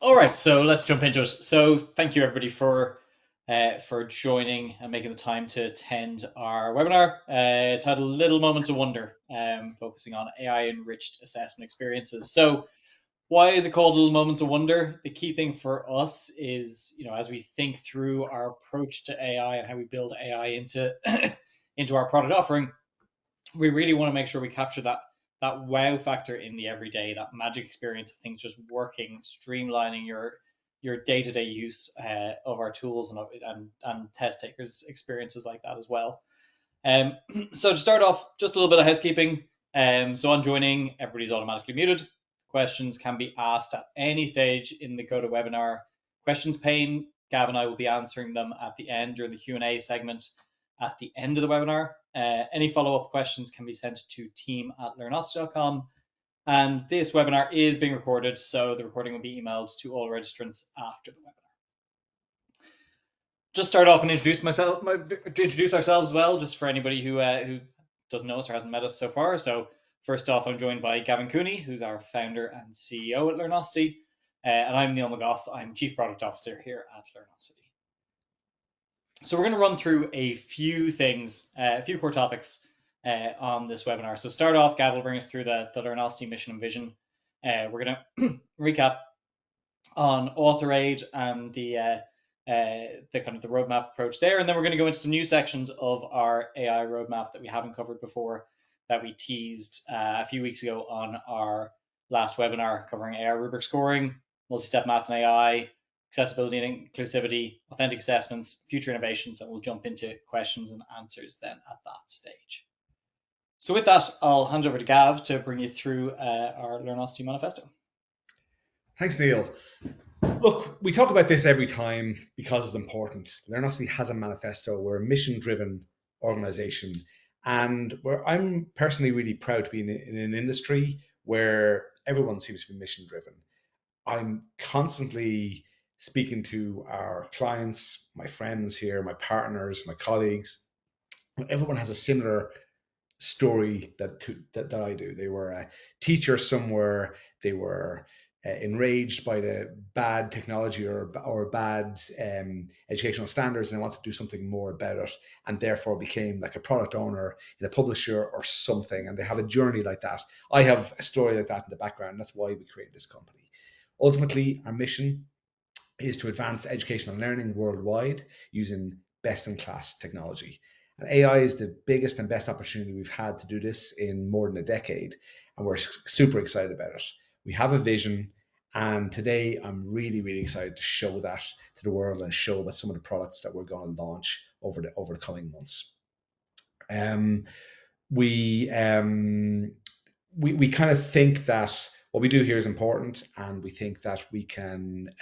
All right, so let's jump into it. So thank you everybody for joining and making the time to attend our webinar titled "Little Moments of Wonder," focusing on AI-enriched assessment experiences. So why is it called Little Moments of Wonder? The key thing for us is, as we think through our approach to AI and how we build AI into into our product offering, we really want to make sure we capture that wow factor in the everyday, that magic experience of things just working, streamlining your day-to-day use of our tools and test takers experiences like that as well. Um, so to start off, just a little bit of housekeeping. So on joining, everybody's automatically muted. Questions can be asked at any stage in the GoToWebinar questions pane. Gav and I will be answering them at the end during the Q&A segment at the end of the webinar. Any follow-up questions can be sent to team@learnosity.com. And this webinar is being recorded, so the recording will be emailed to all registrants after the webinar. Just start off and introduce ourselves as well, just for anybody who doesn't know us or hasn't met us so far. So first off, I'm joined by Gavin Cooney, who's our founder and CEO at Learnosity, and I'm Neil McGough. I'm Chief Product Officer here at Learnosity. So we're going to run through a few things, a few core topics on this webinar. So start off, Gav will bring us through the Learnosity mission and vision. We're going to recap on Authoraid and the kind of the roadmap approach there, and then we're going to go into some new sections of our AI roadmap that we haven't covered before, that we teased a few weeks ago on our last webinar, covering AI rubric scoring, multi-step math and AI, accessibility and inclusivity, authentic assessments, future innovations, and we'll jump into questions and answers then at that stage. So with that, I'll hand over to Gav to bring you through our Learnosity manifesto. Thanks, Neil. Look, we talk about this every time because it's important. Learnosity has a manifesto. We're a mission-driven organization, and I'm personally really proud to be in an industry where everyone seems to be mission-driven. I'm constantly speaking to our clients, my friends here, my partners, my colleagues. Everyone has a similar story that I do. They were a teacher somewhere. They were enraged by the bad technology or bad educational standards, and they wanted to do something more about it, and therefore became like a product owner in a publisher or something. And they have a journey like that. I have a story like that in the background. That's why we created this company. Ultimately, our mission is to advance educational learning worldwide using best-in-class technology. And AI is the biggest and best opportunity we've had to do this in more than a decade, and we're super excited about it. We have a vision, and today I'm really, really excited to show that to the world and show about some of the products that we're going to launch over the coming months. We kind of think that what we do here is important, and we think that we can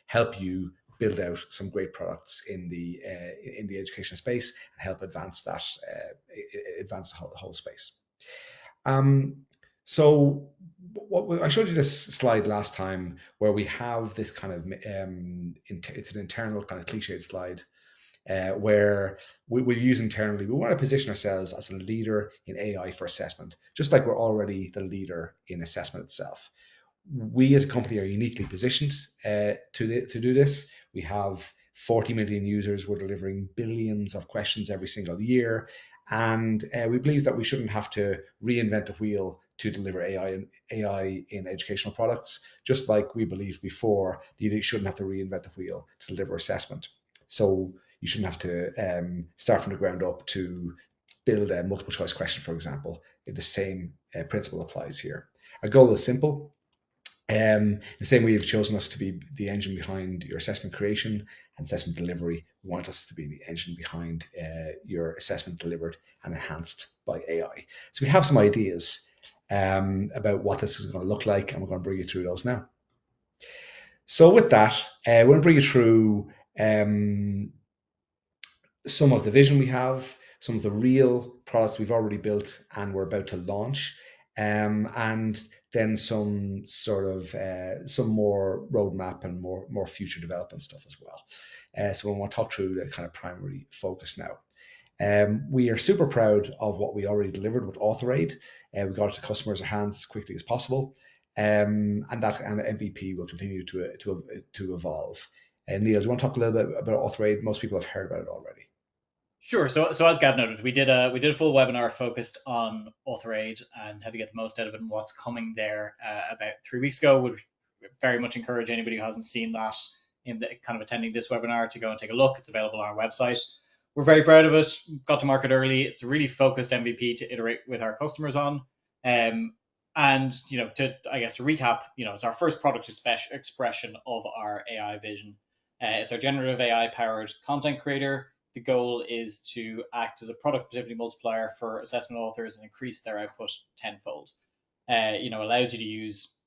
help you build out some great products in the education space and help advance the whole space. So I showed you this slide last time where we have this kind of it's an internal kind of cliched slide where we use internally. We want to position ourselves as a leader in AI for assessment, just like we're already the leader in assessment itself. We as a company are uniquely positioned to do this. We have 40 million users. We're delivering billions of questions every single year. And we believe that we shouldn't have to reinvent the wheel to deliver AI in educational products, just like we believed before that you shouldn't have to reinvent the wheel to deliver assessment. So you shouldn't have to start from the ground up to build a multiple choice question, for example. The same principle applies here. Our goal is simple. The same way you've chosen us to be the engine behind your assessment creation and assessment delivery, we want us to be the engine behind your assessment delivered and enhanced by AI. So we have some ideas about what this is going to look like, and we're going to bring you through those now. So with that, we're going to bring you through some of the vision we have, some of the real products we've already built and we're about to launch, and then some sort of some more roadmap and more future development stuff as well. So we want to talk through the kind of primary focus now. We are super proud of what we already delivered with Authoraid. We got it to customers' hands as quickly as possible. and MVP will continue to evolve. Neil, do you want to talk a little bit about Authoraid? Most people have heard about it already. Sure. So as Gav noted, we did a full webinar focused on Authoraid and how to get the most out of it and what's coming there about 3 weeks ago. Would very much encourage anybody who hasn't seen that in the kind of attending this webinar to go and take a look. It's available on our website. We're very proud of it. Got to market early. It's a really focused MVP to iterate with our customers on. And to recap, it's our first product expression of our AI vision. It's our generative AI powered content creator. The goal is to act as a productivity multiplier for assessment authors and increase their output tenfold. Allows you to use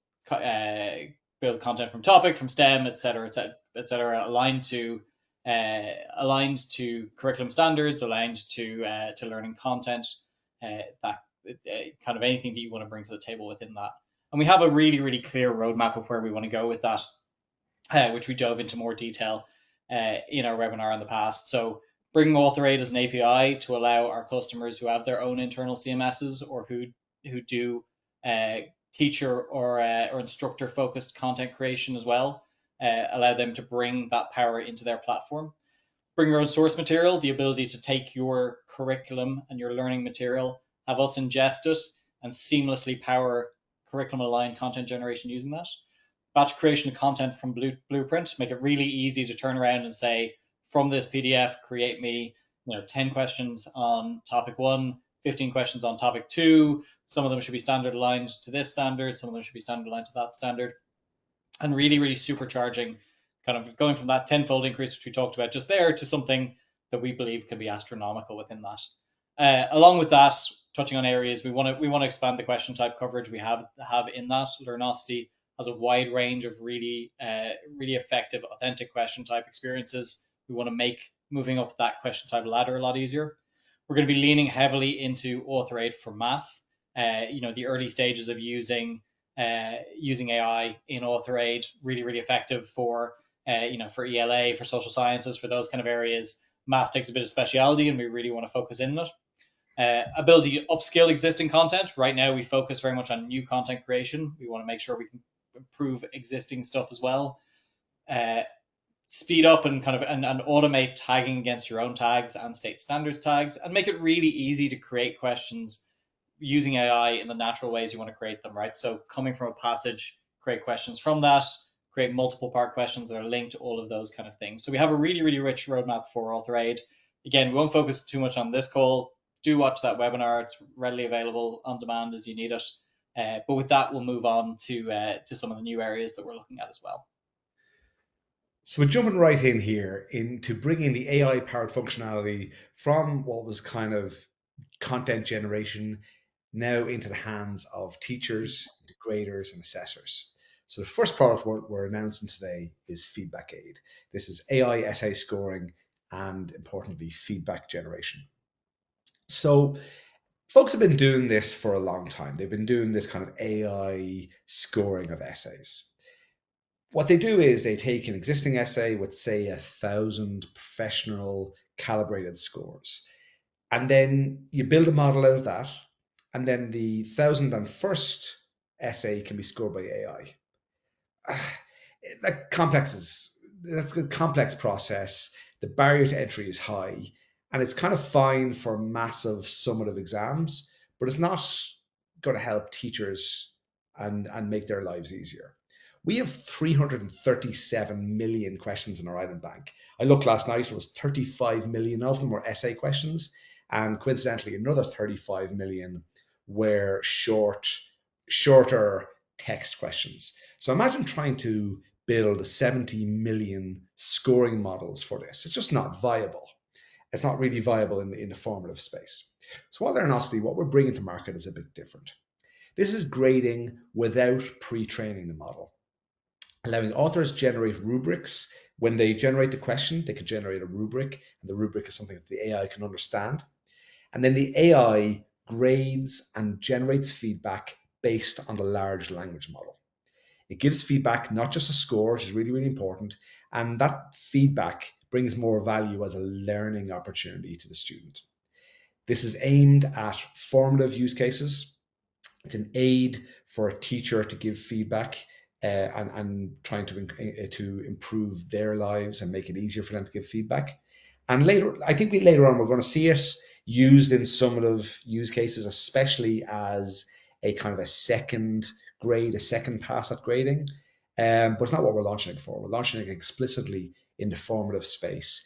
build content from topic, from STEM, et cetera, et cetera, aligned to curriculum standards, aligned to learning content, that kind of anything that you want to bring to the table within that. And we have a really, really clear roadmap of where we want to go with that, which we dove into more detail in our webinar in the past. So bringing Authoraid as an API to allow our customers who have their own internal CMSs or who do teacher or instructor focused content creation as well, allow them to bring that power into their platform. Bring your own source material, the ability to take your curriculum and your learning material, have us ingest it and seamlessly power curriculum aligned content generation using that. Batch creation of content from Blueprint, make it really easy to turn around and say, from this PDF, create me 10 questions on topic 1, 15 questions on topic 2. Some of them should be standard aligned to this standard, some of them should be standard aligned to that standard. And really, really supercharging, kind of going from that tenfold increase, which we talked about just there, to something that we believe can be astronomical within that. Along with that, touching on areas, we want to expand the question type coverage we have in that. Learnosity has a wide range of really effective, authentic question type experiences. We want to make moving up that question type ladder a lot easier. We're going to be leaning heavily into Authoraid for math. The early stages of using AI in Authoraid, really, really effective for ELA, for social sciences, for those kind of areas. Math takes a bit of speciality, and we really want to focus in on it. Ability to upskill existing content. Right now, we focus very much on new content creation. We want to make sure we can improve existing stuff as well. Speed up and automate tagging against your own tags and state standards tags, and make it really easy to create questions using AI in the natural ways you want to create them, right? So coming from a passage, create questions from that, create multiple part questions that are linked, all of those kind of things. So we have a really, really rich roadmap for Authoraid. Again, we won't focus too much on this call. Do watch that webinar. It's readily available on demand as you need it. But with that, we'll move on to some of the new areas that we're looking at as well. So we're jumping right in here into bringing the AI-powered functionality from what was kind of content generation now into the hands of teachers, graders, and assessors. So the first product we're announcing today is Feedback Aid. This is AI essay scoring and, importantly, feedback generation. So folks have been doing this for a long time. They've been doing this kind of AI scoring of essays. What they do is they take an existing essay with, say, 1,000 professional calibrated scores, and then you build a model out of that, and then the 1,001st essay can be scored by AI. That's a complex process. The barrier to entry is high, and it's kind of fine for massive summative exams, but it's not going to help teachers and make their lives easier. We have 337 million questions in our item bank. I looked last night, it was 35 million of them were essay questions, and coincidentally, another 35 million were shorter text questions. So imagine trying to build 70 million scoring models for this. It's just not viable. It's not really viable in the formative space. So at Learnosity, what we're bringing to market is a bit different. This is grading without pre-training the model, allowing authors generate rubrics. When they generate the question, they could generate a rubric, and the rubric is something that the AI can understand. And then the AI grades and generates feedback based on the large language model. It gives feedback, not just a score, which is really, really important. And that feedback brings more value as a learning opportunity to the student. This is aimed at formative use cases. It's an aid for a teacher to give feedback and trying to improve their lives and make it easier for them to give feedback. And later, I think later on we're going to see it used in summative use cases, especially as a kind of a second grade, a second pass at grading. But it's not what we're launching it for. We're launching it explicitly in the formative space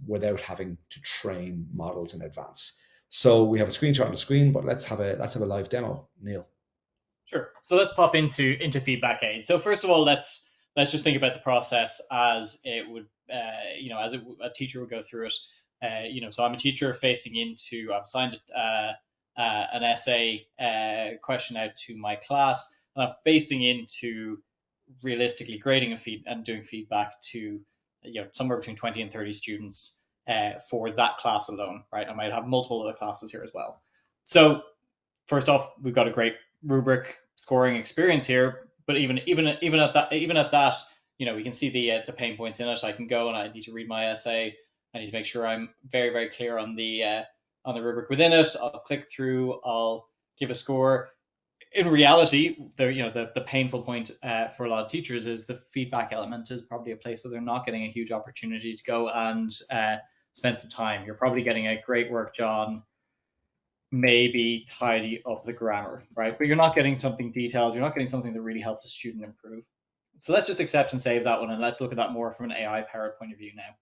without having to train models in advance. So we have a screenshot on the screen, but let's have a live demo, Neil. Sure. So let's pop into feedback aid. So first of all, let's just think about the process as it would, as a teacher would go through it. So I'm a teacher I've assigned an essay question out to my class, and I'm facing into realistically grading and doing feedback to somewhere between 20 and 30 students for that class alone, right? I might have multiple other classes here as well. So first off, we've got a great rubric scoring experience here, but even at that, we can see the pain points in it. I can go and I need to read my essay. I need to make sure I'm very very clear on the rubric within it. I'll click through. I'll give a score. In reality, the painful point for a lot of teachers is the feedback element is probably a place that they're not getting a huge opportunity to go and spend some time. You're probably getting a great work, John, maybe tidy up the grammar, right? But you're not getting something detailed. You're not getting something that really helps a student improve. So let's just accept and save that one, and let's look at that more from an AI-powered point of view now.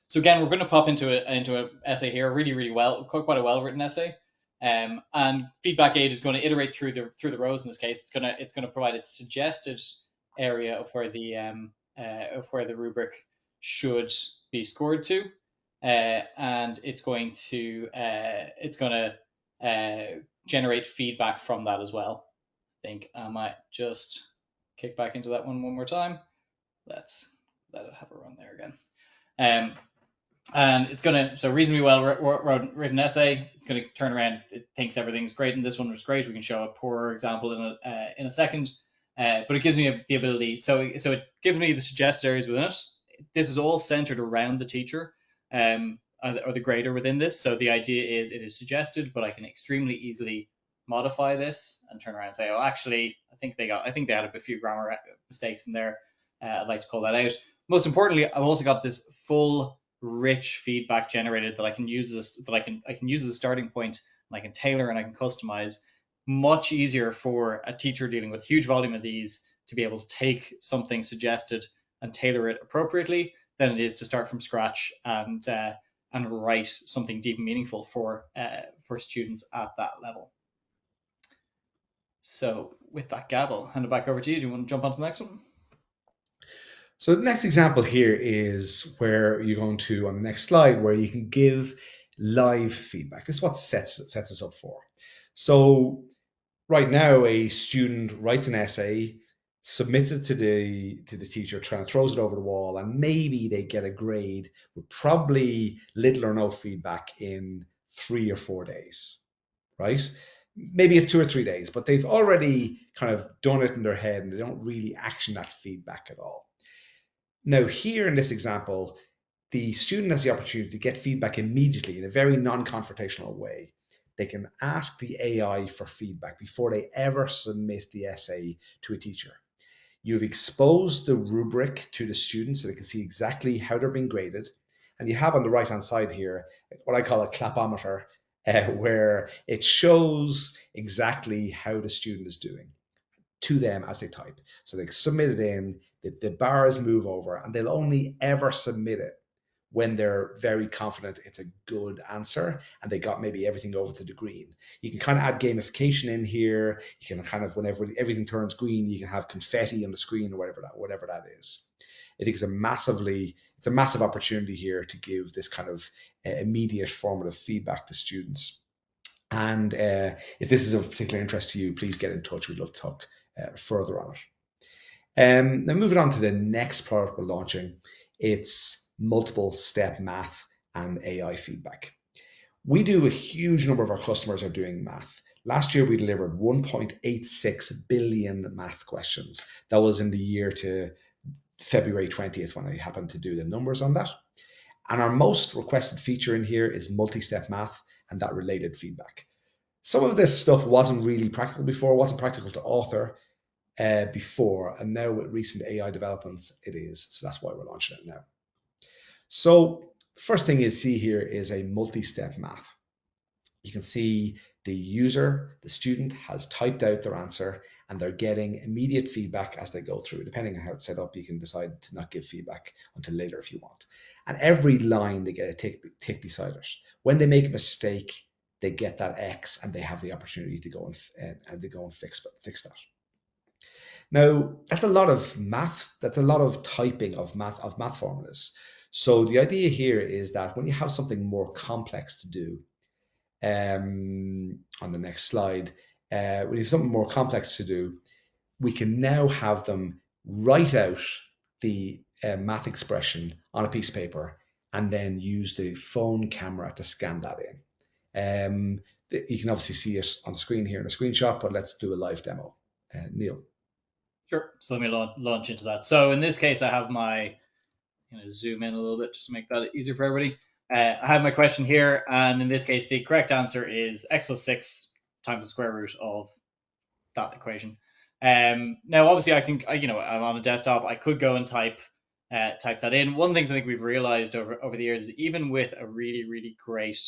So again, we're going to pop into an essay here, really, really well, quite a well-written essay. And feedback aid is going to iterate through the rows. In this case, it's going to provide its suggested area of where the rubric should be scored to, and it's going to generate feedback from that as well. I think I might just kick back into that one more time. Let's let it have a run there again. And it's going to, so reasonably well written essay. It's going to turn around. It thinks everything's great, and this one was great. We can show a poorer example in a second, but it gives me the ability. So it gives me the suggested areas within it. This is all centered around the teacher, or the grader within this. So the idea is it is suggested, but I can extremely easily modify this and turn around and say, oh, actually, I think they had a few grammar mistakes in there. I'd like to call that out. Most importantly, I've also got this full rich feedback generated that I can use as a starting point, and I can tailor and I can customize. Much easier for a teacher dealing with huge volume of these to be able to take something suggested and tailor it appropriately than it is to start from scratch and write something deep and meaningful for students at that level. So with that, Gab, I'll hand it back over to you. Do you want to jump on to the next one? So the next example here is where you're going to, on the next slide, where you can give live feedback. This is what sets us up for. So right now, a student writes an essay, submits it to the teacher, throws it over the wall, and maybe they get a grade with probably little or no feedback in 3 or 4 days, right? Maybe it's 2 or 3 days, but they've already kind of done it in their head and they don't really action that feedback at all. Now, here in this example, the student has the opportunity to get feedback immediately in a very non-confrontational way. They can ask the AI for feedback before they ever submit the essay to a teacher. You've exposed the rubric to the students so they can see exactly how they're being graded. And you have on the right-hand side here what I call a clapometer, where it shows exactly how the student is doing to them as they type. So they submit it in, the bars move over, and they'll only ever submit it when they're very confident it's a good answer and they got maybe everything over to the green. You can kind of add gamification in here. You can kind of, whenever everything turns green, you can have confetti on the screen or whatever that is. I think it's a massive opportunity here to give this kind of immediate formative feedback to students. And if this is of particular interest to you, please get in touch. We'd love to talk further on it. Now moving on to the next product we're launching, it's multiple step math and AI feedback. We do a huge number of our customers are doing math. Last year we delivered 1.86 billion math questions. That was in the year to February 20th when I happened to do the numbers on that. And our most requested feature in here is multi-step math and that related feedback. Some of this stuff wasn't really practical before, wasn't practical to author before, and now with recent AI developments, it is. So that's why we're launching it now. So first thing you see here is a multi-step math. You can see the user, the student, has typed out their answer and they're getting immediate feedback as they go through. Depending on how it's set up, you can decide to not give feedback until later if you want. And every line they get a tick beside it. When they make a mistake, they get that X and they have the opportunity to go and fix that. Now, that's a lot of math. That's a lot of typing of math formulas. So the idea here is that when you have something more complex to do, on the next slide, when you have something more complex to do, we can now have them write out the math expression on a piece of paper and then use the phone camera to scan that in. You can obviously see it on the screen here in a screenshot, but let's do a live demo. Neil. Sure. So let me launch into that. So in this case, I have my, zoom in a little bit just to make that easier for everybody. I have my question here, and in this case, the correct answer is x plus 6 times the square root of that equation. Now, obviously, I'm on a desktop. I could go and type that in. One of the things I think we've realized over the years is even with a really, really great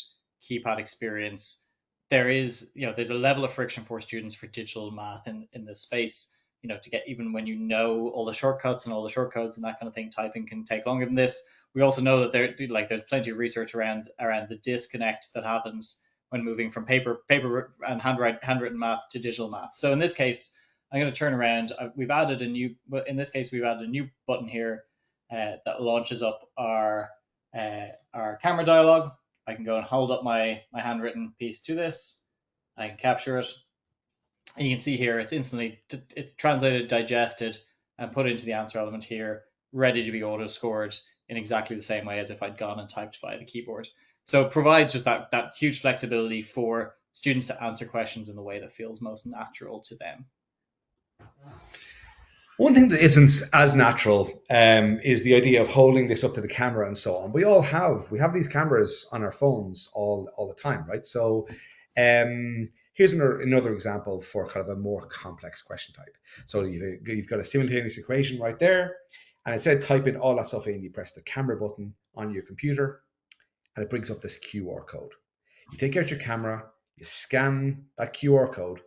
keypad experience, there's a level of friction for students for digital math in this space. To get, even when all the shortcuts and all the shortcodes and that kind of thing, typing can take longer than this. We also know that there's plenty of research around the disconnect that happens when moving from paper and handwritten math to digital math. So in this case, I'm going to turn around. We've added a new button here that launches up our camera dialog. I can go and hold up my handwritten piece to this. I can capture it. And you can see here it's translated, digested, and put into the answer element here, ready to be auto scored in exactly the same way as if I'd gone and typed via the keyboard. So it provides just that huge flexibility for students to answer questions in the way that feels most natural to them. One thing that isn't as natural is the idea of holding this up to the camera and so on. We have these cameras on our phones all the time, right? So here's another example for kind of a more complex question type. So you've got a simultaneous equation right there, and instead of typing all that stuff in, you press the camera button on your computer, and it brings up this QR code. You take out your camera, you scan that QR code,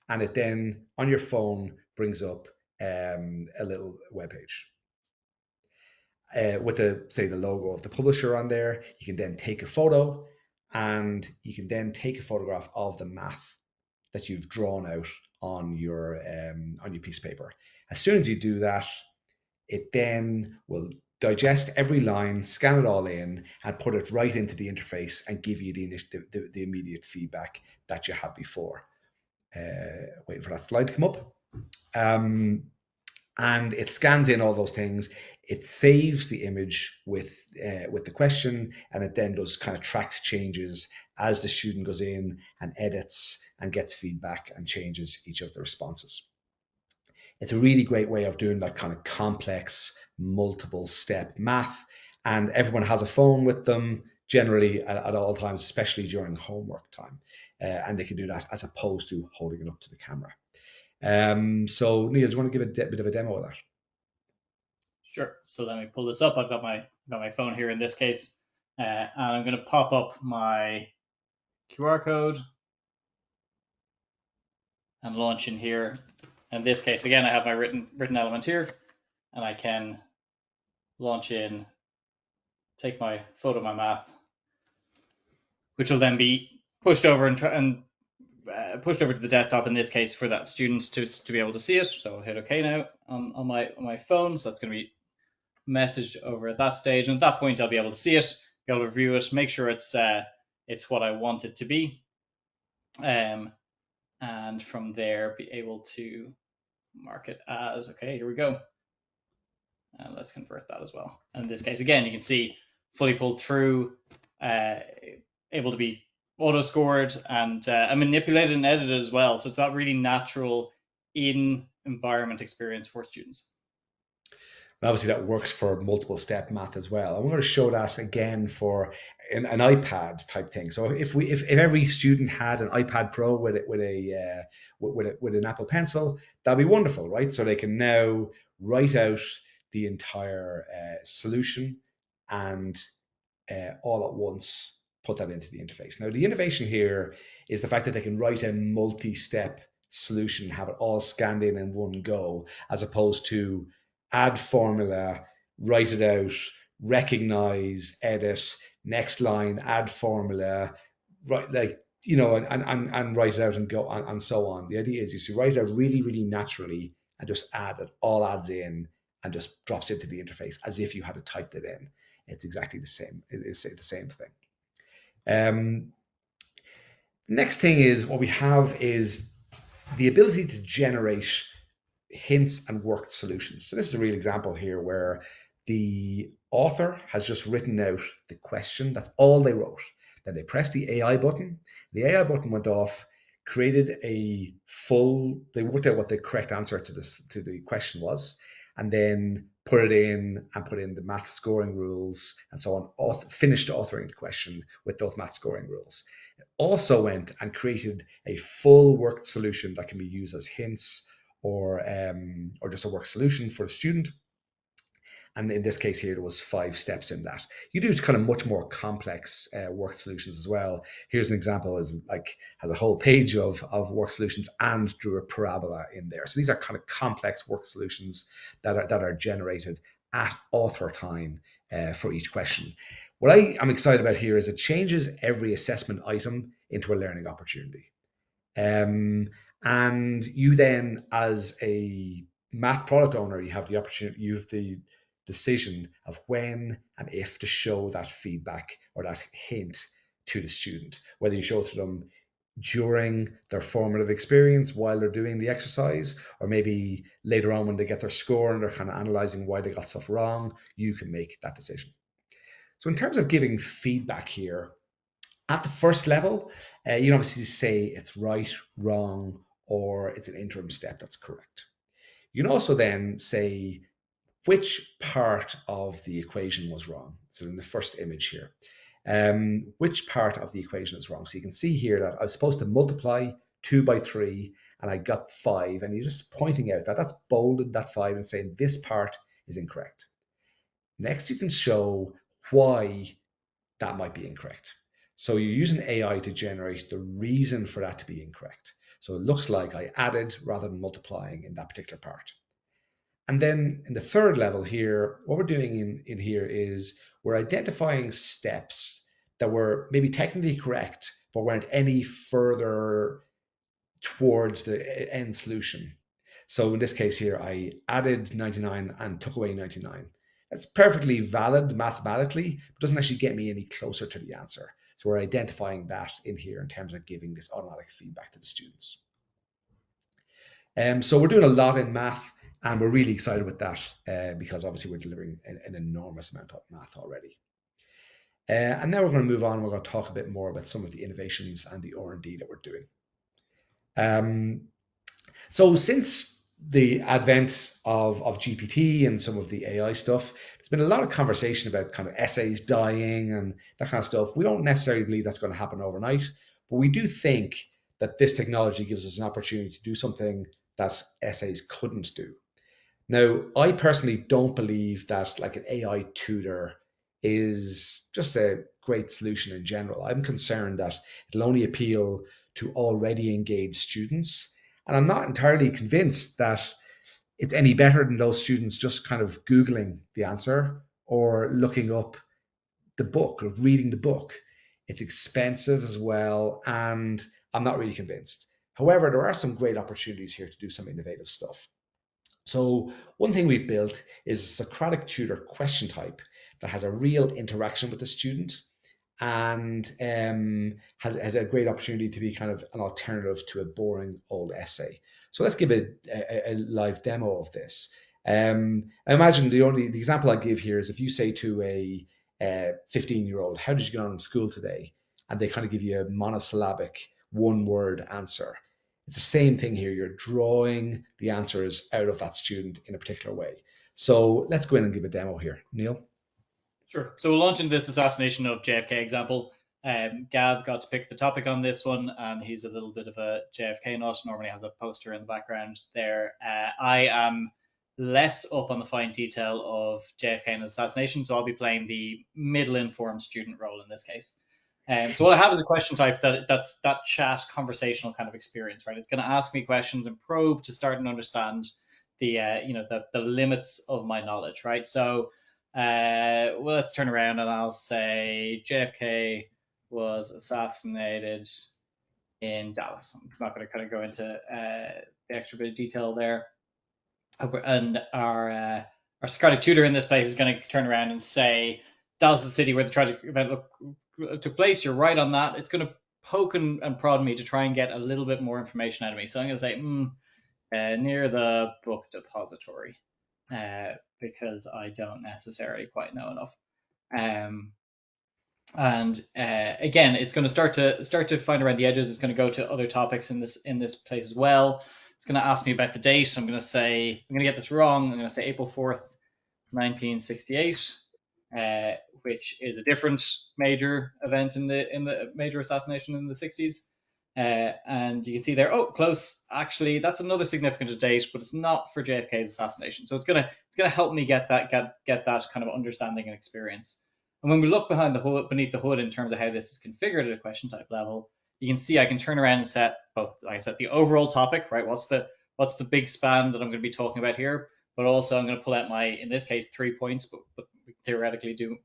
and it then on your phone brings up a little web page with the logo of the publisher on there. You can then take a photo, and you can then take a photograph of the math that you've drawn out on your piece of paper. As soon as you do that, it then will digest every line, scan it all in, and put it right into the interface and give you the immediate feedback that you had before. Waiting for that slide to come up. And it scans in all those things. It saves the image with the question, and it then does kind of tracked changes as the student goes in and edits and gets feedback and changes each of the responses. It's a really great way of doing that kind of complex, multiple step math. And everyone has a phone with them generally at all times, especially during homework time. And they can do that as opposed to holding it up to the camera. So Neil, do you want to give a bit of a demo of that? Sure. So let me pull this up. I've got my phone here in this case, and I'm going to pop up my QR code and launch in here. In this case, again, I have my written element here, and I can launch in, take my photo of my math, which will then be pushed over pushed over to the desktop in this case for that student to be able to see it. So I'll hit OK now on my phone. So that's going to be messaged over at that stage, and at that point I'll be able to see it, be able to review it, make sure it's what I want it to be, and from there be able to mark it as okay. Here we go, and let's convert that as well. In this case, again, you can see fully pulled through, able to be auto scored and manipulated and edited as well. So it's that really natural in environment experience for students. And obviously that works for multiple step math as well. I'm going to show that again for an iPad type thing. So if every student had an iPad Pro with an Apple Pencil, that'd be wonderful, right? So they can now write out the entire solution and all at once put that into the interface. Now, the innovation here is the fact that they can write a multi-step solution, have it all scanned in one go, as opposed to add formula, write it out, recognize, edit, next line, add formula, right? Like, and write it out and go and so on. The idea is you write it out really, really naturally and just add it, all adds in and just drops into the interface as if you had typed it in. It's exactly the same. It's the same thing. Um, Next thing is what we have is the ability to generate hints and worked solutions. So this is a real example here where the author has just written out the question. That's all they wrote. Then they pressed the AI button. The AI button went off, created they worked out what the correct answer to the question was, and then put it in and put in the math scoring rules and so on, finished authoring the question with those math scoring rules. It also went and created a full worked solution that can be used as hints or just a work solution for the student. And in this case here, there was 5 steps in that. You do kind of much more complex work solutions as well. Here's an example, has a whole page of work solutions and drew a parabola in there. So these are kind of complex work solutions that are generated at author time for each question. What I am excited about here is it changes every assessment item into a learning opportunity. And you then, as a math product owner, you have the opportunity, you have the decision of when and if to show that feedback or that hint to the student, whether you show it to them during their formative experience while they're doing the exercise, or maybe later on when they get their score and they're kind of analyzing why they got stuff wrong, you can make that decision. So in terms of giving feedback here, at the first level, you can obviously say it's right, wrong, or it's an interim step that's correct. You can also then say which part of the equation was wrong. So in the first image here, which part of the equation is wrong. So you can see here that I was supposed to multiply 2 by 3 and I got 5, and you're just pointing out that that's bolded that 5 and saying this part is incorrect. Next, you can show why that might be incorrect. So you're using AI to generate the reason for that to be incorrect. So it looks like I added rather than multiplying in that particular part. And then in the third level here, what we're doing in here is we're identifying steps that were maybe technically correct, but weren't any further towards the end solution. So in this case here, I added 99 and took away 99. That's perfectly valid mathematically, but doesn't actually get me any closer to the answer. So we're identifying that in here in terms of giving this automatic feedback to the students. So we're doing a lot in math, and we're really excited with that because obviously we're delivering an enormous amount of math already. And now we're going to move on and we're going to talk a bit more about some of the innovations and the R&D that we're doing. So since the advent of GPT and some of the AI stuff, there's been a lot of conversation about kind of essays dying and that kind of stuff. We don't necessarily believe that's going to happen overnight, but we do think that this technology gives us an opportunity to do something that essays couldn't do. Now, I personally don't believe that like an AI tutor is just a great solution in general. I'm concerned that it'll only appeal to already engaged students. And I'm not entirely convinced that it's any better than those students just kind of Googling the answer or looking up the book or reading the book. It's expensive as well, and I'm not really convinced. However, there are some great opportunities here to do some innovative stuff. So one thing we've built is a Socratic tutor question type that has a real interaction with the student and has a great opportunity to be kind of an alternative to a boring old essay. So let's give a live demo of this. I imagine the example I give here is if you say to a 15-year-old, how did you get on in school today? And they kind of give you a monosyllabic one-word answer. It's the same thing here. You're drawing the answers out of that student in a particular way. So let's go in and give a demo here. Neil? Sure. So we'll launch into this assassination of JFK example. Gav got to pick the topic on this one, and he's a little bit of a JFK nut. Normally has a poster in the background there. I am less up on the fine detail of JFK and his assassination, so I'll be playing the middle informed student role in this case. So what I have is a question type that's that chat conversational kind of experience, right? It's going to ask me questions and probe to start and understand the the limits of my knowledge, right? So well, let's turn around and I'll say JFK was assassinated in Dallas. I'm not going to kind of go into the extra bit of detail there. And our Socratic tutor in this place is going to turn around and say, Dallas is the city where the tragic event took place. You're right on that. It's going to poke and prod me to try and get a little bit more information out of me. So I'm going to say, near the book depository, because I don't necessarily quite know enough. And again, it's going to start to find around the edges. It's going to go to other topics in this place as well. It's going to ask me about the date. I'm going to get this wrong. I'm going to say April 4th, 1968, which is a different major event in the major assassination in the 60s. And you can see there, oh, close. Actually, that's another significant date, but it's not for JFK's assassination. So it's gonna help me get that kind of understanding and experience. And when we look beneath the hood in terms of how this is configured at a question type level, you can see I can turn around and set both, like I said, the overall topic, right? What's the big span that I'm going to be talking about here? But also I'm going to pull out my, in this case, 3 points, but we theoretically do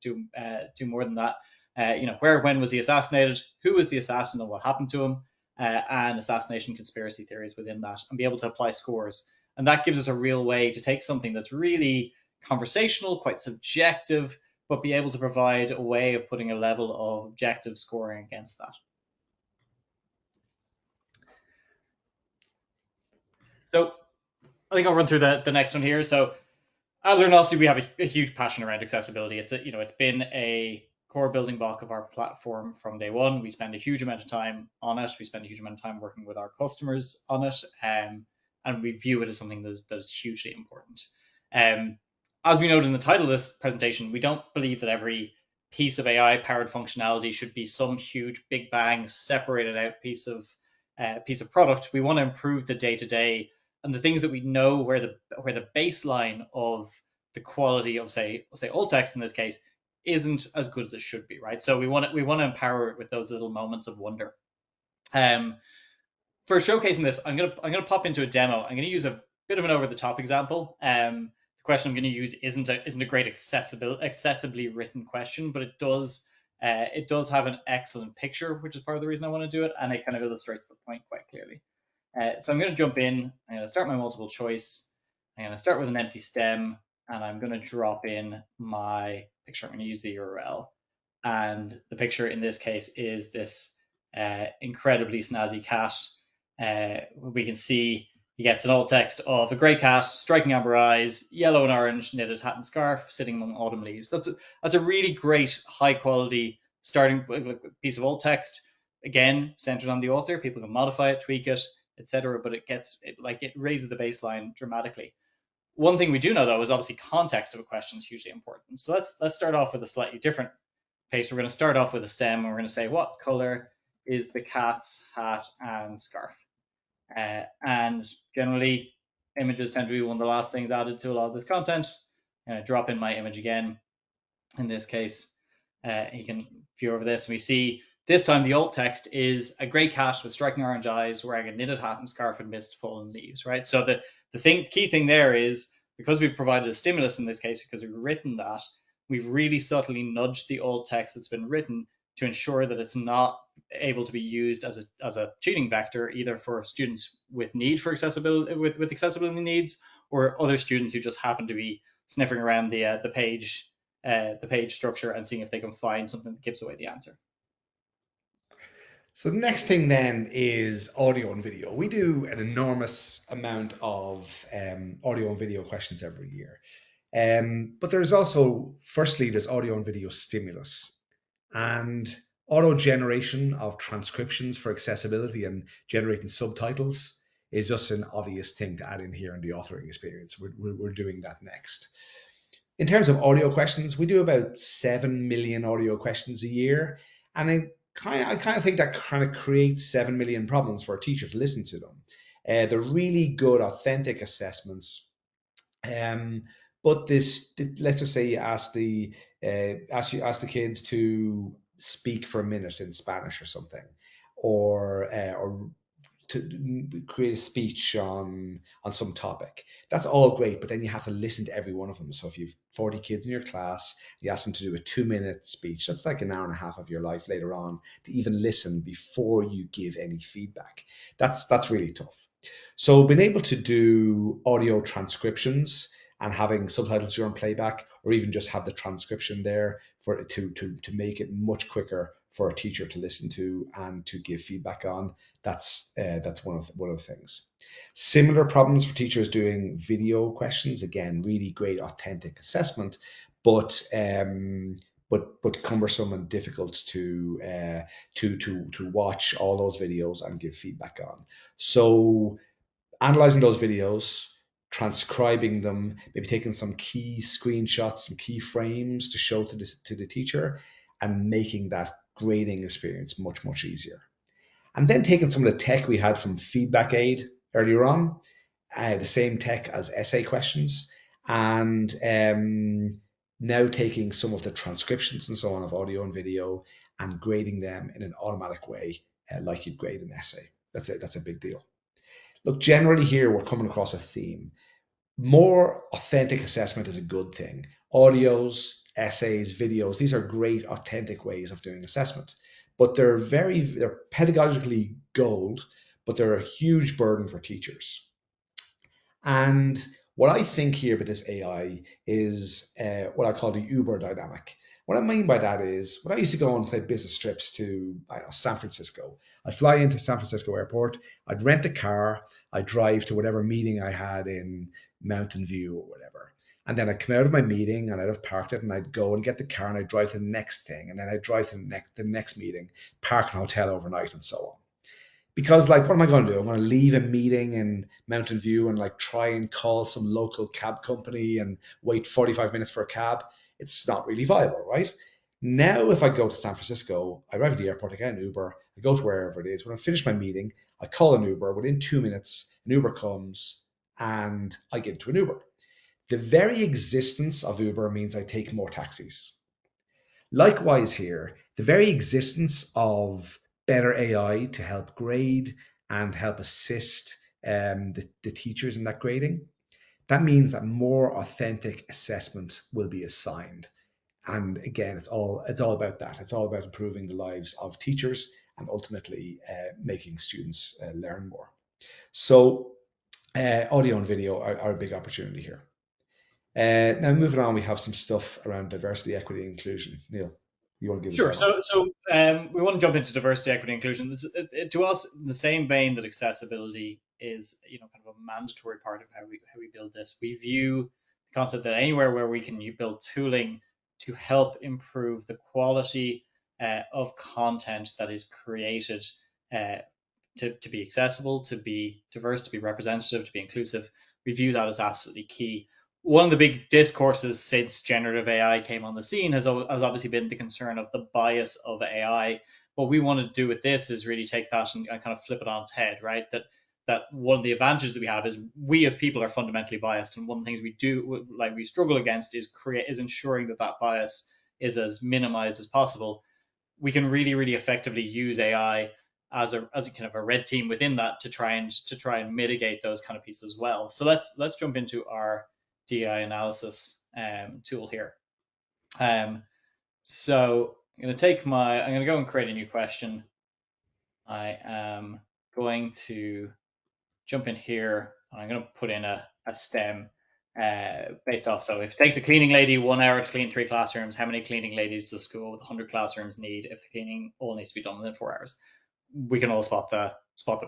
more than that. When was he assassinated? Who was the assassin and what happened to him? And assassination conspiracy theories within that, and be able to apply scores. And that gives us a real way to take something that's really conversational, quite subjective, but be able to provide a way of putting a level of objective scoring against that. So I think I'll run through the next one here. So at Learnosity, we have a huge passion around accessibility. It's been a core building block of our platform from day one. We spend a huge amount of time on it. We spend a huge amount of time working with our customers on it, and we view it as something that's hugely important. As we noted in the title of this presentation, we don't believe that every piece of AI-powered functionality should be some huge big bang separated out piece of product. We want to improve the day-to-day and the things that we know where the baseline of the quality of say alt text in this case isn't as good as it should be, right? So we want to empower it with those little moments of wonder. For showcasing this, I'm gonna pop into a demo. I'm gonna use a bit of an over the top example. The question I'm going to use isn't a great accessibly written question, but it does have an excellent picture, which is part of the reason I want to do it, and it kind of illustrates the point quite clearly. So I'm going to jump in. I'm going to start my multiple choice. I'm going to start with an empty stem, and I'm going to drop in my picture. I'm going to use the URL. And the picture in this case is this incredibly snazzy cat. We can see he gets an alt text of a grey cat, striking amber eyes, yellow and orange knitted hat and scarf, sitting among autumn leaves. That's a really great, high quality starting piece of alt text. Again, centered on the author. People can modify it, tweak it, etc. But it raises the baseline dramatically. One thing we do know though is obviously context of a question is hugely important. So let's start off with a slightly different pace. We're going to start off with a stem, and we're going to say what color is the cat's hat and scarf. And generally, images tend to be one of the last things added to a lot of this content. I'm going to drop in my image again. In this case, you can view over this, and we see this time the alt text is a grey cat with striking orange eyes, wearing a knitted hat and scarf amidst fallen leaves, right? So the key thing there is, because we've provided a stimulus in this case, because we've written that, we've really subtly nudged the alt text that's been written to ensure that it's not able to be used as a cheating vector, either for students with need for accessibility, with accessibility needs, or other students who just happen to be sniffing around the page structure and seeing if they can find something that gives away the answer. So the next thing then is audio and video. We do an enormous amount of audio and video questions every year. But there's also, firstly, there's audio and video stimulus. And auto generation of transcriptions for accessibility and generating subtitles is just an obvious thing to add in here in the authoring experience. We're doing that next. In terms of audio questions, we do about 7 million audio questions a year. And I kind of think that kind of creates 7 million problems for a teacher to listen to them. They're really good, authentic assessments. Um, but let's just say you ask the kids to speak for a minute in Spanish or something, or to create a speech on some topic. That's all great, but then you have to listen to every one of them. So if you've 40 kids in your class, you ask them to do a 2 minute speech. That's like an hour and a half of your life later on to even listen before you give any feedback. That's really tough. So being able to do audio transcriptions and having subtitles during playback, or even just have the transcription there for to make it much quicker for a teacher to listen to and to give feedback on. That's one of the things. Similar problems for teachers doing video questions. Again, really great authentic assessment, but but cumbersome and difficult to watch all those videos and give feedback on. So analyzing those videos, transcribing them, maybe taking some key screenshots, some key frames to show to the teacher, and making that grading experience much easier. And then taking some of the tech we had from Feedback Aid earlier on, the same tech as essay questions, and now taking some of the transcriptions and so on of audio and video and grading them in an automatic way, like you'd grade an essay. That's it. That's a big deal. Look, generally here we're coming across a theme. More authentic assessment is a good thing. Audios, essays, videos, these are great authentic ways of doing assessment. But they're pedagogically gold, but they're a huge burden for teachers. And what I think here with this AI is what I call the Uber dynamic. What I mean by that is when I used to go on business trips to San Francisco, I'd fly into San Francisco airport, I'd rent a car, I'd drive to whatever meeting I had in Mountain View or whatever. And then I'd come out of my meeting and I'd have parked it and I'd go and get the car and I'd drive to the next thing. And then I'd drive to the next meeting, park in a hotel overnight and so on. Because like what am I going to do? I'm going to leave a meeting in Mountain View and like try and call some local cab company and wait 45 minutes for a cab. It's not really viable, right? Now if I go to San Francisco, I arrive at the airport, I get an Uber, I go to wherever it is. When I finish my meeting, I call an Uber. Within 2 minutes an Uber comes and I get into an Uber. The very existence of Uber means I take more taxis. Likewise, here, the very existence of better AI to help grade and help assist the teachers in that grading, that means that more authentic assessment will be assigned. And again, it's all about that. It's all about improving the lives of teachers and ultimately making students learn more. So audio and video are a big opportunity here. Now, moving on, we have some stuff around diversity, equity, and inclusion. Neil, you want to give a Sure. demo? We want to jump into diversity, equity, inclusion. To us, in the same vein that accessibility is, kind of a mandatory part of how we build this. We view the concept that anywhere where we can build tooling to help improve the quality of content that is created uh, to be accessible, to be diverse, to be representative, to be inclusive. We view that as absolutely key. One of the big discourses since generative AI came on the scene has obviously been the concern of the bias of AI. What we want to do with this is really take that and kind of flip it on its head, right? That one of the advantages that we have is we as people are fundamentally biased, and one of the things we do, like we struggle against, is ensuring that bias is as minimized as possible. We can really effectively use AI as a kind of a red team within that to try and mitigate those kind of pieces as well. So let's jump into our DI analysis tool here. So I'm going to go and create a new question. I am going to jump in here and I'm going to put in a STEM based off. So if it takes a cleaning lady 1 hour to clean 3 classrooms, how many cleaning ladies does school with 100 classrooms need if the cleaning all needs to be done within 4 hours? We can all spot the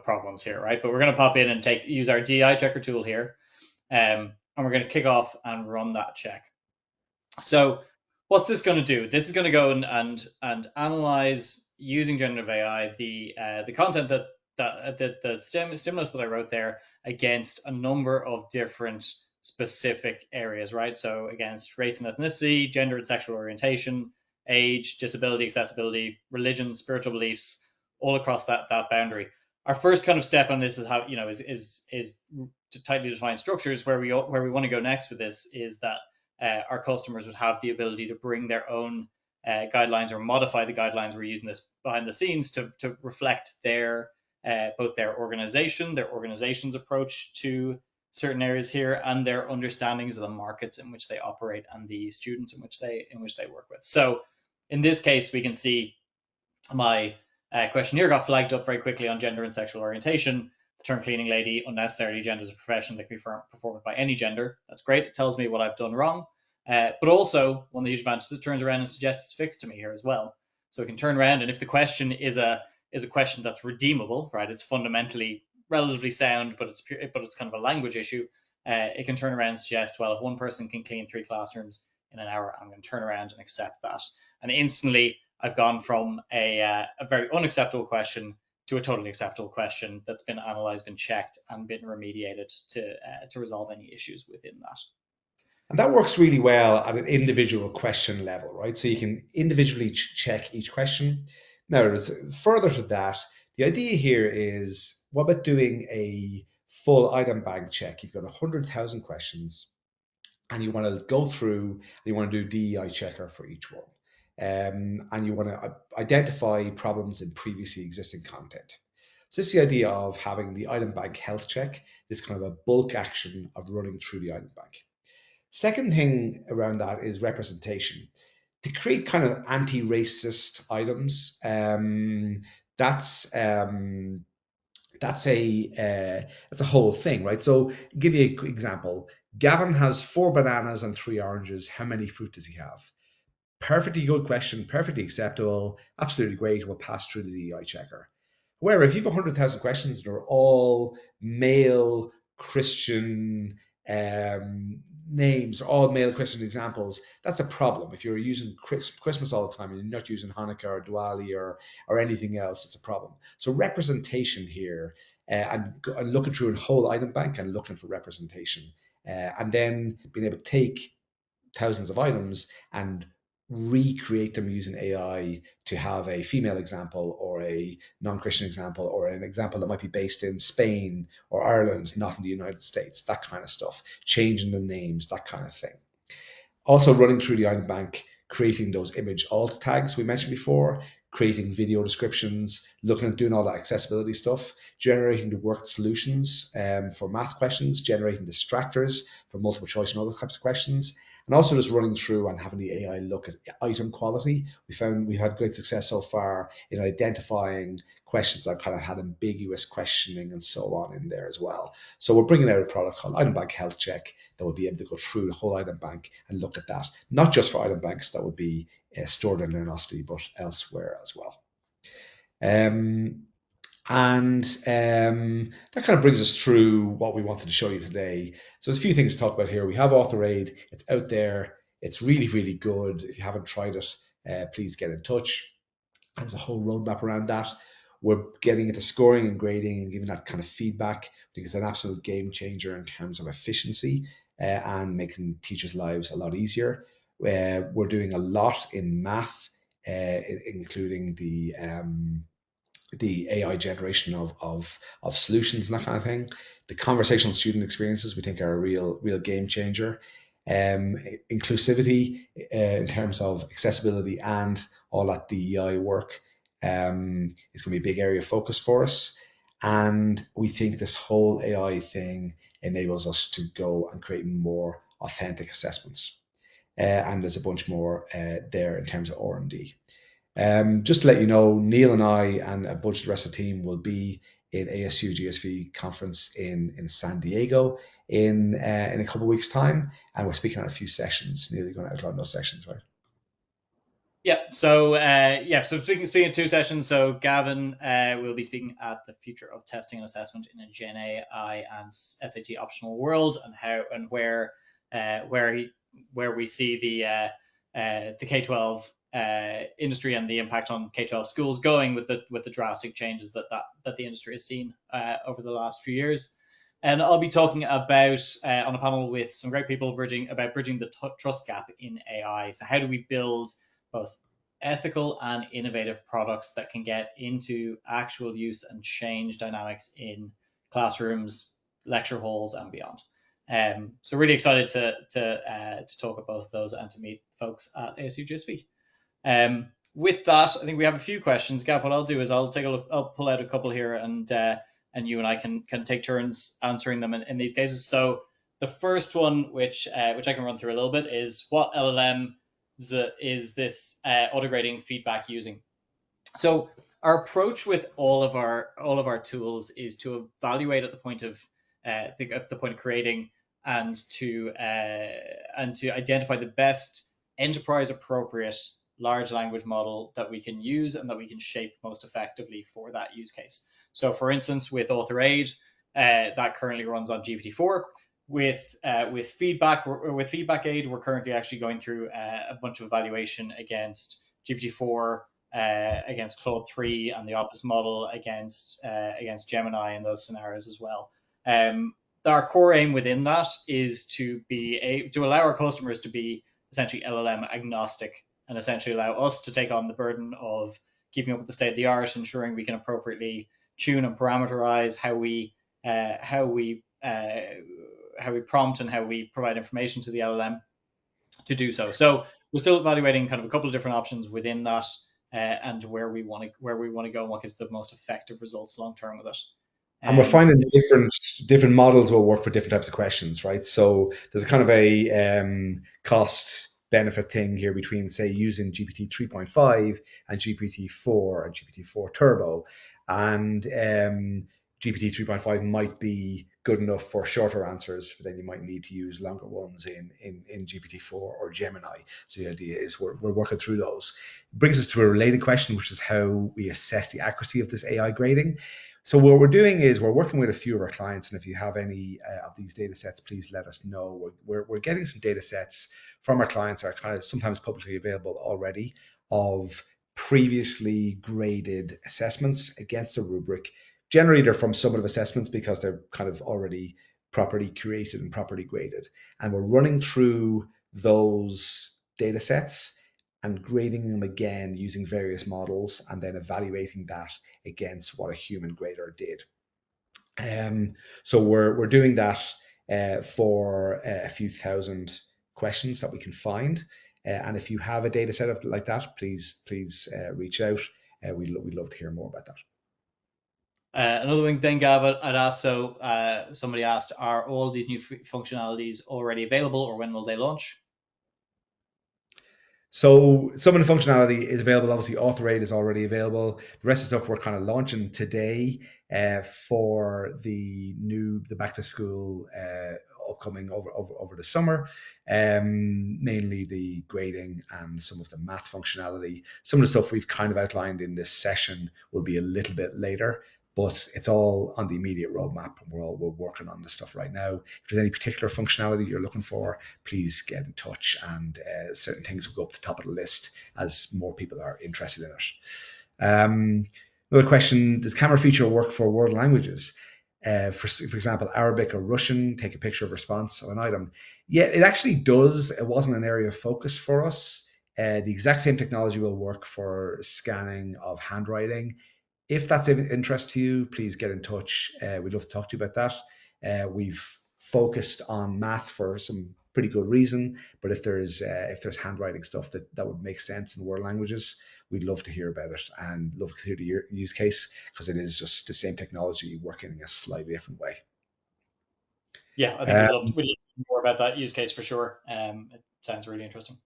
problems here, right? But we're going to pop in and use our DI checker tool here, and we're going to kick off and run that check. So what's this going to do? This is going to go and analyze using generative AI the content that the stimulus that I wrote there against a number of different specific areas, right? So against race and ethnicity, gender and sexual orientation, age, disability, accessibility, religion, spiritual beliefs, all across that boundary. Our first kind of step on this is how, is to tightly define structures. Where we want to go next with this is that our customers would have the ability to bring their own guidelines or modify the guidelines. We're using this behind the scenes to reflect their both their organization's approach to certain areas here, and their understandings of the markets in which they operate and the students in which they work with. So in this case, we can see my questionnaire got flagged up very quickly on gender and sexual orientation. The term cleaning lady unnecessarily genders a profession that can be performed by any gender. That's great. It tells me what I've done wrong. But also, one of the huge advantages, it turns around and suggests a fix to me here as well. So it can turn around, and if the question is a question that's redeemable, right? It's fundamentally relatively sound, but it's kind of a language issue. It can turn around and suggest, well, if one person can clean 3 classrooms in an hour, I'm going to turn around and accept that. And instantly, I've gone from a very unacceptable question to a totally acceptable question that's been analyzed, been checked, and been remediated to resolve any issues within that. And that works really well at an individual question level, right? So you can individually check each question. Now, there's further to that. The idea here is, what about doing a full item bank check? You've got 100,000 questions, and you want to go through, and you want to do DEI checker for each one. And you want to identify problems in previously existing content. So this is the idea of having the item bank health check, this kind of a bulk action of running through the item bank. Second thing around that is representation. To create kind of anti-racist items, that's a whole thing, right? So give you a quick example. Gavin has 4 bananas and 3 oranges. How many fruit does he have? Perfectly good question, perfectly acceptable, absolutely great. We'll pass through the DEI checker. However, if you have 100,000 questions that are all male Christian names, all male Christian examples, that's a problem. If you're using Christmas all the time and you're not using Hanukkah or Diwali or anything else, it's a problem. So representation here, and looking through a whole item bank and looking for representation, and then being able to take thousands of items and recreate them using AI to have a female example or a non-Christian example or an example that might be based in Spain or Ireland, not in the United States, that kind of stuff, changing the names, that kind of thing. Also running through the item bank, creating those image alt tags we mentioned before, creating video descriptions, looking at doing all that accessibility stuff, generating the worked solutions for math questions, generating distractors for multiple choice and other types of questions, and also just running through and having the AI look at item quality. We had great success so far in identifying questions that kind of had ambiguous questioning and so on in there as well. So we're bringing out a product called Item Bank Health Check that will be able to go through the whole item bank and look at that, not just for item banks that would be stored in Learnosity, but elsewhere as well. And that kind of brings us through what we wanted to show you today. So there's a few things to talk about here. We have Authoraid. It's out there. It's really, really good. If you haven't tried it, please get in touch. And there's a whole roadmap around that. We're getting into scoring and grading and giving that kind of feedback. I think it's an absolute game changer in terms of efficiency and making teachers' lives a lot easier. We're doing a lot in math, including the AI generation of solutions and that kind of thing. The conversational student experiences we think are a real game changer. Inclusivity in terms of accessibility and all that DEI work is going to be a big area of focus for us. And we think this whole AI thing enables us to go and create more authentic assessments. And there's a bunch more there in terms of R&D. Just to let you know, Neil and I and a bunch of the rest of the team will be in ASU GSV conference in San Diego in a couple of weeks' time, and we're speaking at a few sessions. Neil, you're going to outline those sessions, right? Yeah. So speaking of 2 sessions. So Gavin will be speaking at the future of testing and assessment in a Gen AI and SAT optional world, and how and where we see the K-12 industry and the impact on K-12 schools going with the drastic changes that the industry has seen over the last few years. And I'll be talking about on a panel with some great people bridging the trust gap in AI. So how do we build both ethical and innovative products that can get into actual use and change dynamics in classrooms, lecture halls, and beyond. So really excited to talk about both those and to meet folks at ASU GSV. With that, I think we have a few questions. Gav, what I'll do is I'll take a look. I'll pull out a couple here, and you and I can take turns answering them in these cases. So the first one, which I can run through a little bit, is what LLM is this auto grading feedback using? So our approach with all of our tools is to evaluate at the point of creating and to identify the best enterprise appropriate large language model that we can use and that we can shape most effectively for that use case. So, for instance, with Authoraid, that currently runs on GPT-4. With feedback aid, we're currently actually going through a bunch of evaluation against GPT-4, against Claude 3 and the Opus model, against Gemini in those scenarios as well. Our core aim within that is to allow our customers to be essentially LLM agnostic, and essentially allow us to take on the burden of keeping up with the state of the art, ensuring we can appropriately tune and parameterize how we prompt and how we provide information to the LLM to do so. So we're still evaluating kind of a couple of different options within that, and where we want to go and what gives the most effective results long term with it. And we're Um, finding different models will work for different types of questions, right? So there's a kind of a cost benefit thing here between, say, using GPT 3.5 and GPT 4 and GPT 4 Turbo. And GPT 3.5 might be good enough for shorter answers, but then you might need to use longer ones in GPT 4 or Gemini. So the idea is we're working through those. It brings us to a related question, which is how we assess the accuracy of this AI grading. So what we're doing is we're working with a few of our clients, and if you have any of these data sets, please let us know. We're getting some data sets from our clients that are kind of sometimes publicly available already of previously graded assessments against a rubric. Generally, they're from summative assessments because they're kind of already properly curated and properly graded. And we're running through those data sets and grading them again using various models and then evaluating that against what a human grader did. Um, so we're doing that for a few thousand questions that we can find. And if you have a data set like that, please reach out. We'd love to hear more about that. another thing, then, Gav, I'd ask. So somebody asked, are all these new functionalities already available, or when will they launch? So some of the functionality is available. Obviously, Authoraid is already available. The rest of the stuff we're kind of launching today for the back to school upcoming over the summer. Mainly the grading and some of the math functionality. Some of the stuff we've kind of outlined in this session will be a little bit later, but it's all on the immediate roadmap. We're working on this stuff right now. If there's any particular functionality you're looking for, please get in touch, and certain things will go up to the top of the list as more people are interested in it. Another question: does camera feature work for world languages? For example, Arabic or Russian, take a picture of response of an item. Yeah, it actually does. It wasn't an area of focus for us. The exact same technology will work for scanning of handwriting. If that's of interest to you, please get in touch. We'd love to talk to you about that. We've focused on math for some pretty good reason, but if there's handwriting stuff that would make sense in world languages, we'd love to hear about it and love to hear the use case, because it is just the same technology working in a slightly different way. Yeah, I think Uh, we'd love to hear more about that use case for sure. It sounds really interesting.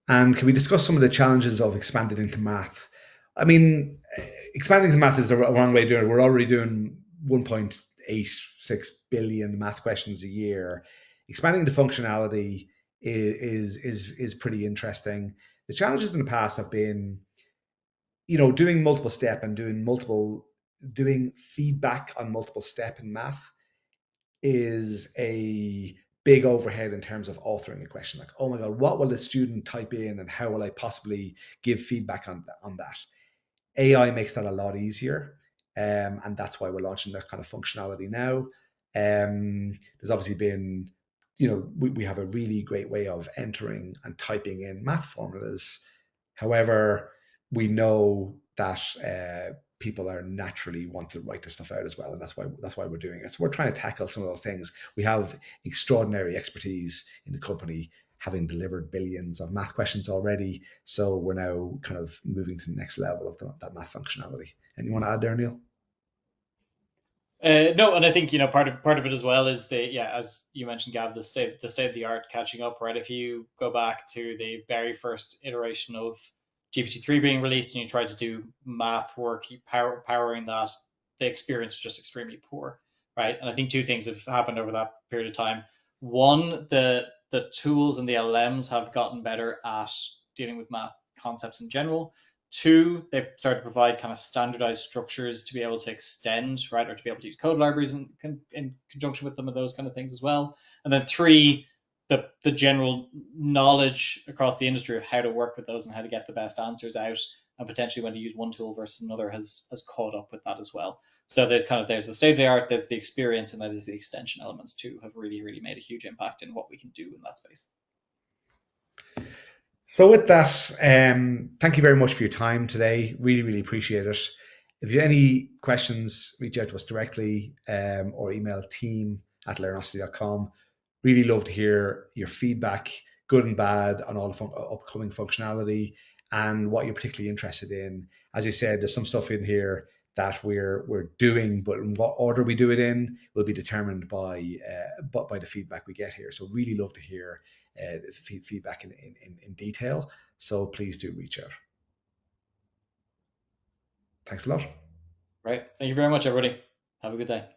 and can we discuss some of the challenges of expanding into math? I mean, expanding into math is the wrong way of doing it. We're already doing 1.86 billion math questions a year. Expanding the functionality is pretty interesting. The challenges in the past have been, doing multiple step and doing feedback on multiple step in math is a big overhead in terms of authoring a question. Like, oh my God, what will the student type in and how will I possibly give feedback on that? AI makes that a lot easier. And that's why we're launching that kind of functionality now. There's obviously been, we have a really great way of entering and typing in math formulas. However, we know that people are naturally want to write this stuff out as well, and that's why we're doing it. So we're trying to tackle some of those things. We have extraordinary expertise in the company, having delivered billions of math questions already. So we're now kind of moving to the next level of that math functionality. Anyone add there, Neil? No, and I think part of it as well is the yeah, as you mentioned, Gav, the state of the art catching up, right? If you go back to the very first iteration of GPT-3 being released and you tried to do math work, powering that, the experience was just extremely poor, right? And I think two things have happened over that period of time. One, the tools and the LLMs have gotten better at dealing with math concepts in general. Two, they've started to provide kind of standardized structures to be able to extend, right, or to be able to use code libraries in conjunction with them and those kind of things as well. And then three, the general knowledge across the industry of how to work with those and how to get the best answers out and potentially when to use one tool versus another has caught up with that as well. So there's the state of the art, there's the experience, and then there's the extension elements too have really made a huge impact in what we can do in that space. So with that, thank you very much for your time today. Really appreciate it. If you have any questions, reach out to us directly or email team@learnosity.com. Really love to hear your feedback, good and bad, on all the upcoming functionality and what you're particularly interested in. As I said, there's some stuff in here that we're doing, but in what order we do it in will be determined by the feedback we get here. So really love to hear feedback in detail. So please do reach out. Thanks a lot. Right. Thank you very much, everybody. Have a good day.